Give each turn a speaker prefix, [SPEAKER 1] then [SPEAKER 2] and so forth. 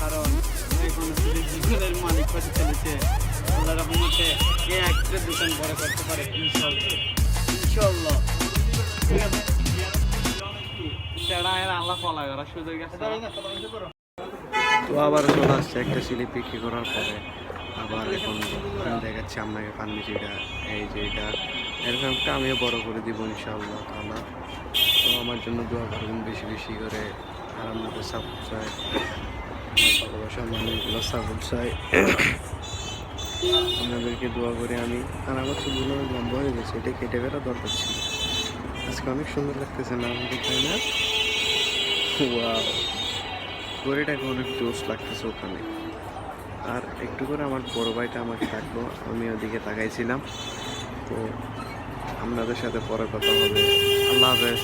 [SPEAKER 1] কারণ এখন জীবনের মালিক হতে চলেছে আল্লাহ রহমতে একটা দোকান বড় করতে পারে ইনশাল্লাহ ইনশাল্লাহ। ঠিক আছে সেটা আল্লাহ ফলা করা সুযোগ আছে।
[SPEAKER 2] তো আবার চলে আসছে একটা স্লিপ বিক্রি করার পরে। আবার এখন আমি দেখাচ্ছি আপনাকে ফার্মেসিটা, এই যে এটা এরকম একটা আমিও বড় করে দিব ইনশাআল্লাহ তাআলা। তো আমার জন্য দোয়া করবেন বেশি বেশি করে, আর আপনাদের সাপোর্ট চাই, ভালোবাসা মানুষগুলো সাপোর্ট চাই। আপনাদেরকে দোয়া করে আমি, আর আমার চুলগুলো লম্বা হয়ে গেছে, এটা কেটে ফেলা দরকার ছিল। আজকে অনেক সুন্দর লাগতেছে না আমাদের, তাই না? ওয়াও, গড়িটাকে অনেক জোশ লাগতেছে ওখানে। আর একটু করে আমার বড় ভাইটা আমাকে ডাকলো, আমি ওদিকে তাকাইছিলাম। তো আপনাদের সাথে পরে কথা হবে। আল্লাহ হাফেজ।